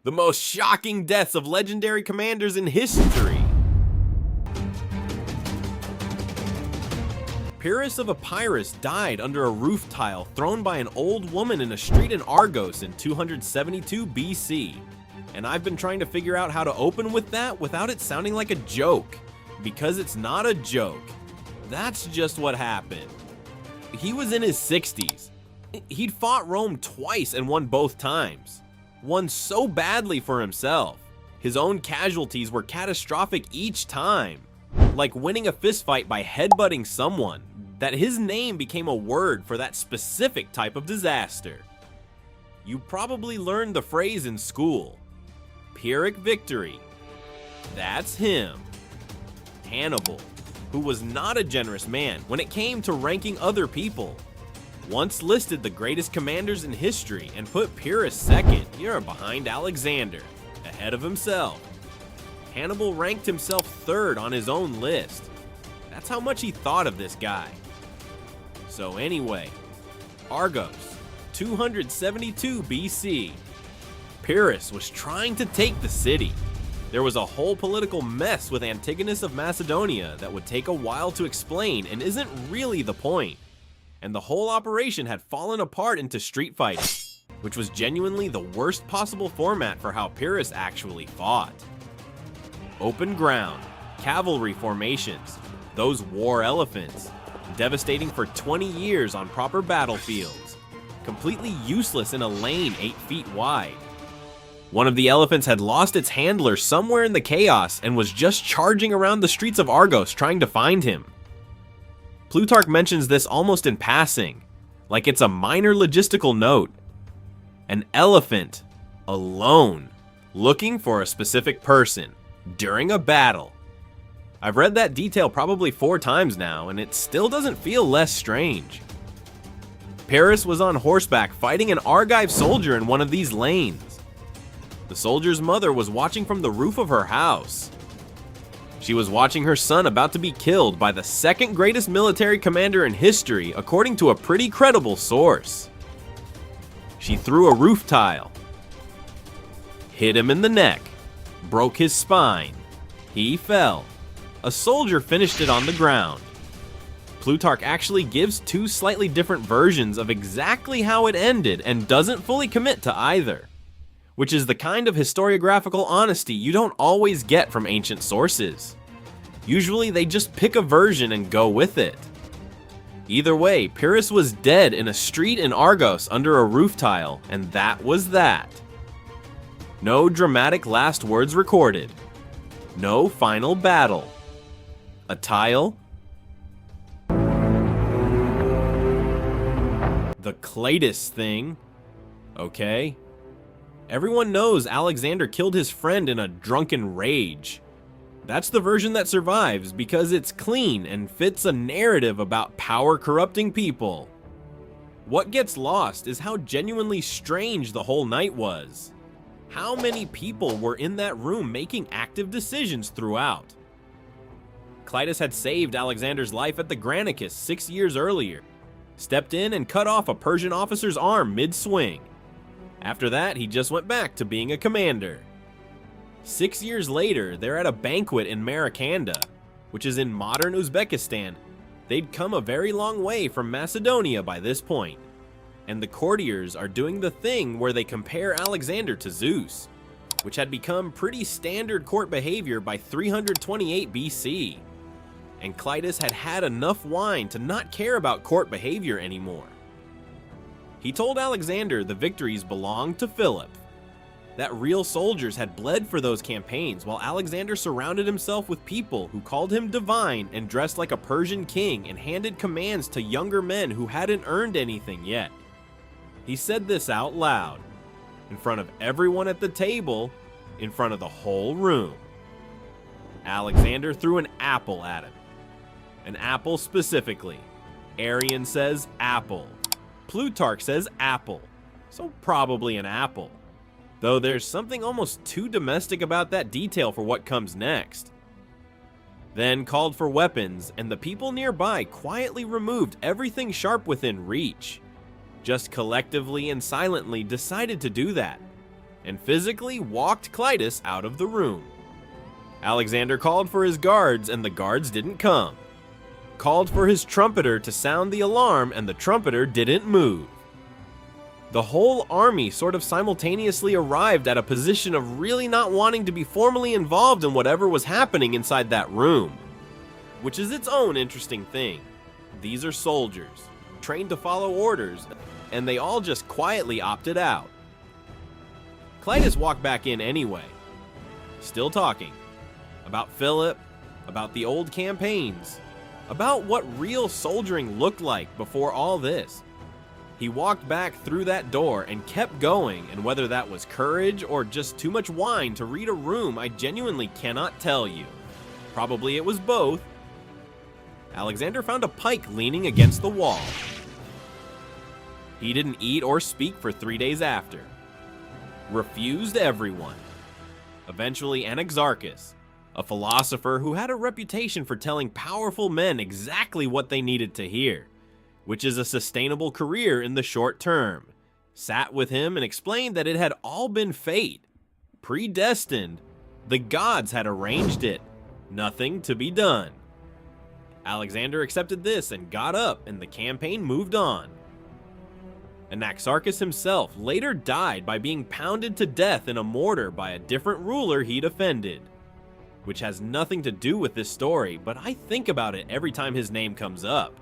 The most shocking deaths of legendary commanders in history. Pyrrhus of Epirus died under a roof tile thrown by an old woman in a street in Argos in 272 BC. And I've been trying to figure out how to open with that without it sounding like a joke. Because it's not a joke. That's just what happened. He was in his 60s. He'd fought Rome twice and won both times. Won so badly for himself. His own casualties were catastrophic each time. Like winning a fistfight by headbutting someone, that his name became a word for that specific type of disaster. You probably learned the phrase in school. Pyrrhic victory. That's him. Hannibal, who was not a generous man when it came to ranking other people. Once listed the greatest commanders in history and put Pyrrhus second, you're behind Alexander, ahead of himself. Hannibal ranked himself third on his own list. That's how much he thought of this guy. So anyway, Argos, 272 BC. Pyrrhus was trying to take the city. There was a whole political mess with Antigonus of Macedonia that would take a while to explain and isn't really the point. And the whole operation had fallen apart into street fighting, which was genuinely the worst possible format for how Pyrrhus actually fought. Open ground, cavalry formations, those war elephants, devastating for 20 years on proper battlefields, completely useless in a lane 8 feet wide. One of the elephants had lost its handler somewhere in the chaos and was just charging around the streets of Argos trying to find him. Plutarch mentions this almost in passing, like it's a minor logistical note. An elephant, alone, looking for a specific person, during a battle. I've read that detail probably 4 times now, and it still doesn't feel less strange. Pyrrhus was on horseback fighting an Argive soldier in one of these lanes. The soldier's mother was watching from the roof of her house. She was watching her son about to be killed by the second greatest military commander in history, according to a pretty credible source. She threw a roof tile, hit him in the neck, broke his spine. He fell. A soldier finished it on the ground. Plutarch actually gives 2 slightly different versions of exactly how it ended and doesn't fully commit to either, which is the kind of historiographical honesty you don't always get from ancient sources. Usually they just pick a version and go with it. Either way, Pyrrhus was dead in a street in Argos under a roof tile, and that was that. No dramatic last words recorded. No final battle. A tile. The Cleitus thing. Okay. Everyone knows Alexander killed his friend in a drunken rage. That's the version that survives because it's clean and fits a narrative about power corrupting people. What gets lost is how genuinely strange the whole night was. How many people were in that room making active decisions throughout? Cleitus had saved Alexander's life at the Granicus 6 years earlier, stepped in and cut off a Persian officer's arm mid-swing. After that, he just went back to being a commander. 6 years later, they're at a banquet in Maracanda, which is in modern Uzbekistan. They'd come a very long way from Macedonia by this point, and the courtiers are doing the thing where they compare Alexander to Zeus, which had become pretty standard court behavior by 328 BC. And Cleitus had had enough wine to not care about court behavior anymore. He told Alexander the victories belonged to Philip, that real soldiers had bled for those campaigns while Alexander surrounded himself with people who called him divine and dressed like a Persian king and handed commands to younger men who hadn't earned anything yet. He said this out loud, in front of everyone at the table, in front of the whole room. Alexander threw an apple at him. An apple specifically. Arian says apple. Plutarch says apple. So probably an apple. Though there's something almost too domestic about that detail for what comes next. Then called for weapons, and the people nearby quietly removed everything sharp within reach. Just collectively and silently decided to do that. and physically walked Cleitus out of the room. Alexander called for his guards, and the guards didn't come. Called for his trumpeter to sound the alarm, and the trumpeter didn't move. The whole army sort of simultaneously arrived at a position of really not wanting to be formally involved in whatever was happening inside that room, which is its own interesting thing. These are soldiers, trained to follow orders, and they all just quietly opted out. Cleitus walked back in anyway, still talking about Philip, about the old campaigns, about what real soldiering looked like before all this. He walked back through that door and kept going, and whether that was courage or just too much wine to read a room, I genuinely cannot tell you. Probably it was both. Alexander found a pike leaning against the wall. He didn't eat or speak for 3 days after. Refused everyone. Eventually Anaxarchus, a philosopher who had a reputation for telling powerful men exactly what they needed to hear, which is a sustainable career in the short term, sat with him and explained that it had all been fate, predestined. The gods had arranged it, nothing to be done. Alexander accepted this and got up, and the campaign moved on. Anaxarchus himself later died by being pounded to death in a mortar by a different ruler he'd offended, which has nothing to do with this story, but I think about it every time his name comes up.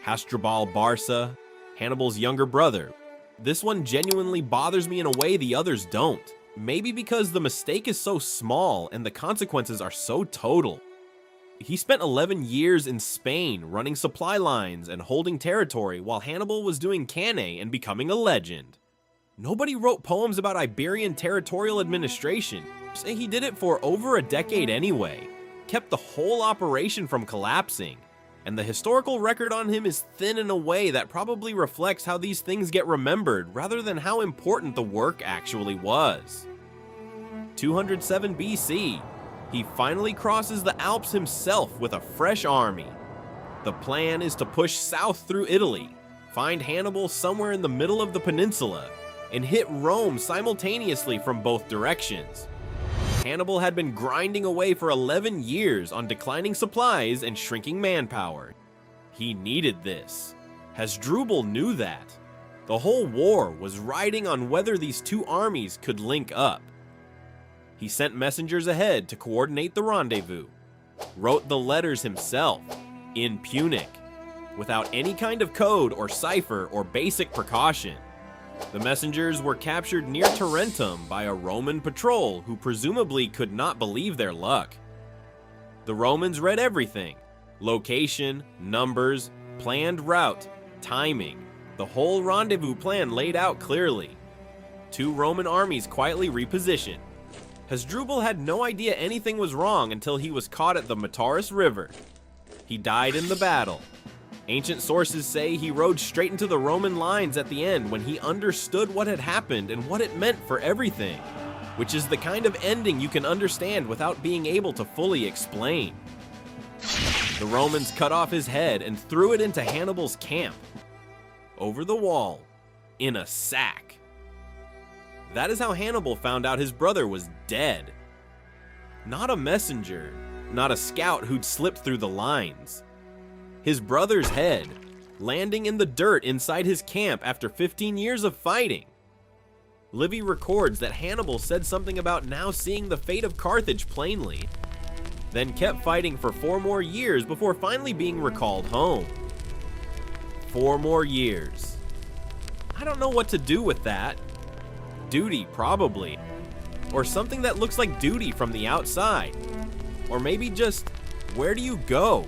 Hasdrubal Barca, Hannibal's younger brother. This one genuinely bothers me in a way the others don't. Maybe because the mistake is so small and the consequences are so total. He spent 11 years in Spain running supply lines and holding territory while Hannibal was doing Cannae and becoming a legend. Nobody wrote poems about Iberian territorial administration. Say he did it for over a decade anyway. Kept the whole operation from collapsing, and the historical record on him is thin in a way that probably reflects how these things get remembered rather than how important the work actually was. 207 BC, he finally crosses the Alps himself with a fresh army. The plan is to push south through Italy, find Hannibal somewhere in the middle of the peninsula, and hit Rome simultaneously from both directions. Hannibal had been grinding away for 11 years on declining supplies and shrinking manpower. He needed this. Hasdrubal knew that. The whole war was riding on whether these two armies could link up. He sent messengers ahead to coordinate the rendezvous, wrote the letters himself, in Punic, without any kind of code or cipher or basic precaution. The messengers were captured near Tarentum by a Roman patrol who presumably could not believe their luck. The Romans read everything: location, numbers, planned route, timing, the whole rendezvous plan laid out clearly. Two Roman armies quietly repositioned. Hasdrubal had no idea anything was wrong until he was caught at the Metaurus River. He died in the battle. Ancient sources say he rode straight into the Roman lines at the end when he understood what had happened and what it meant for everything, which is the kind of ending you can understand without being able to fully explain. The Romans cut off his head and threw it into Hannibal's camp, over the wall, in a sack. That is how Hannibal found out his brother was dead. Not a messenger, not a scout who'd slipped through the lines. His brother's head, landing in the dirt inside his camp after 15 years of fighting. Livy records that Hannibal said something about now seeing the fate of Carthage plainly, then kept fighting for 4 more years before finally being recalled home. 4 more years. I don't know what to do with that. Duty, probably. Or something that looks like duty from the outside. Or maybe just, where do you go?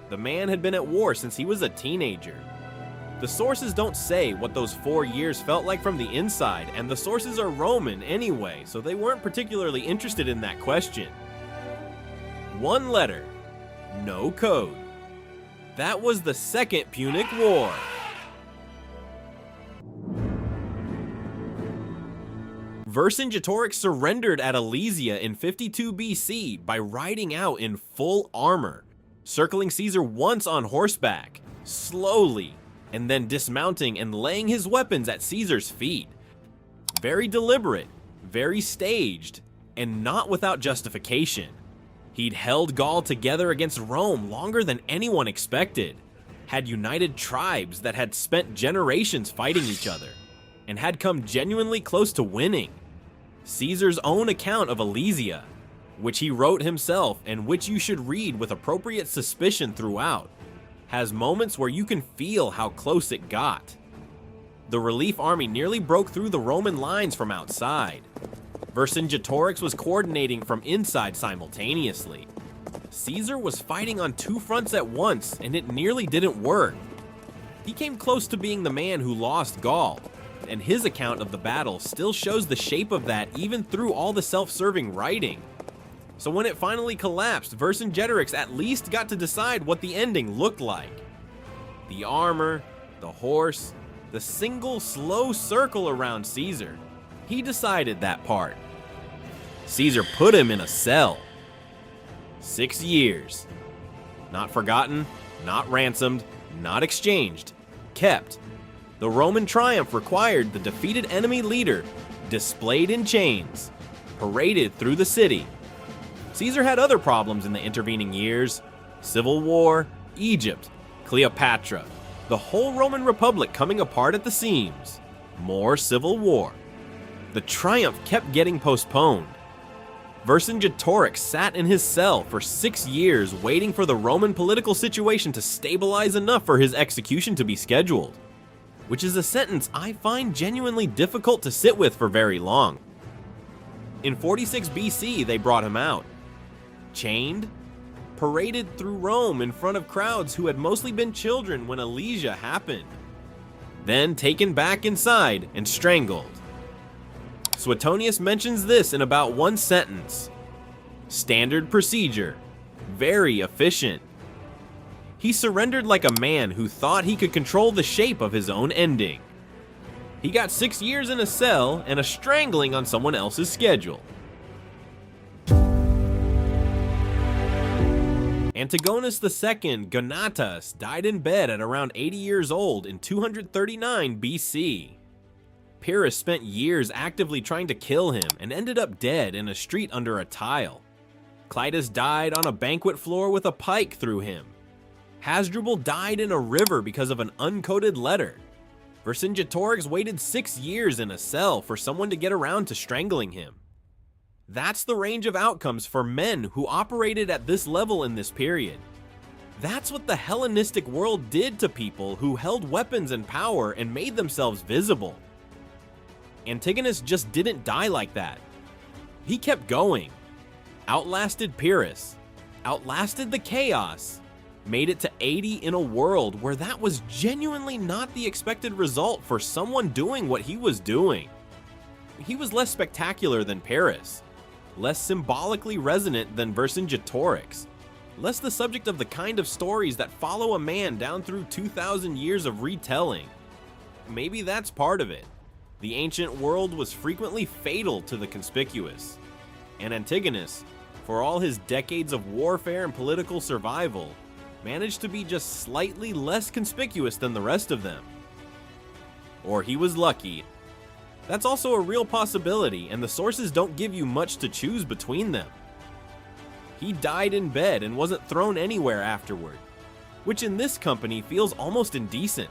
The man had been at war since he was a teenager. The sources don't say what those 4 years felt like from the inside, and the sources are Roman anyway, so they weren't particularly interested in that question. 1 letter, no code. That was the Second Punic War. Vercingetorix surrendered at Alesia in 52 BC by riding out in full armor, circling Caesar once on horseback, slowly, and then dismounting and laying his weapons at Caesar's feet. Very deliberate, very staged, and not without justification. He'd held Gaul together against Rome longer than anyone expected, had united tribes that had spent generations fighting each other, and had come genuinely close to winning. Caesar's own account of Alesia, which he wrote himself and which you should read with appropriate suspicion throughout, has moments where you can feel how close it got. The relief army nearly broke through the Roman lines from outside. Vercingetorix was coordinating from inside simultaneously. Caesar was fighting on two fronts at once, and it nearly didn't work. He came close to being the man who lost Gaul, and his account of the battle still shows the shape of that even through all the self-serving writing. So when it finally collapsed, Vercingetorix at least got to decide what the ending looked like. The armor, the horse, the single slow circle around Caesar. He decided that part. Caesar put him in a cell. 6 years. Not forgotten, not ransomed, not exchanged. Kept. The Roman triumph required the defeated enemy leader, displayed in chains, paraded through the city. Caesar had other problems in the intervening years. Civil war, Egypt, Cleopatra, the whole Roman Republic coming apart at the seams. More civil war. The triumph kept getting postponed. Vercingetorix sat in his cell for 6 years waiting for the Roman political situation to stabilize enough for his execution to be scheduled, which is a sentence I find genuinely difficult to sit with for very long. In 46 BC, they brought him out. Chained, paraded through Rome in front of crowds who had mostly been children when Alesia happened. Then taken back inside and strangled. Suetonius mentions this in about one sentence. Standard procedure. Very efficient. He surrendered like a man who thought he could control the shape of his own ending. He got 6 years in a cell and a strangling on someone else's schedule. Antigonus II, Gonatas, died in bed at around 80 years old in 239 BC. Pyrrhus spent years actively trying to kill him and ended up dead in a street under a tile. Cleitus died on a banquet floor with a pike through him. Hasdrubal died in a river because of an uncoded letter. Vercingetorix waited 6 years in a cell for someone to get around to strangling him. That's the range of outcomes for men who operated at this level in this period. That's what the Hellenistic world did to people who held weapons and power and made themselves visible. Antigonus just didn't die like that. He kept going. Outlasted Pyrrhus. Outlasted the chaos. Made it to 80 in a world where that was genuinely not the expected result for someone doing what he was doing. He was less spectacular than Pyrrhus, less symbolically resonant than Vercingetorix, less the subject of the kind of stories that follow a man down through 2,000 years of retelling. Maybe that's part of it. The ancient world was frequently fatal to the conspicuous, and Antigonus, for all his decades of warfare and political survival, managed to be just slightly less conspicuous than the rest of them. Or he was lucky. That's also a real possibility, and the sources don't give you much to choose between them. He died in bed and wasn't thrown anywhere afterward, which in this company feels almost indecent.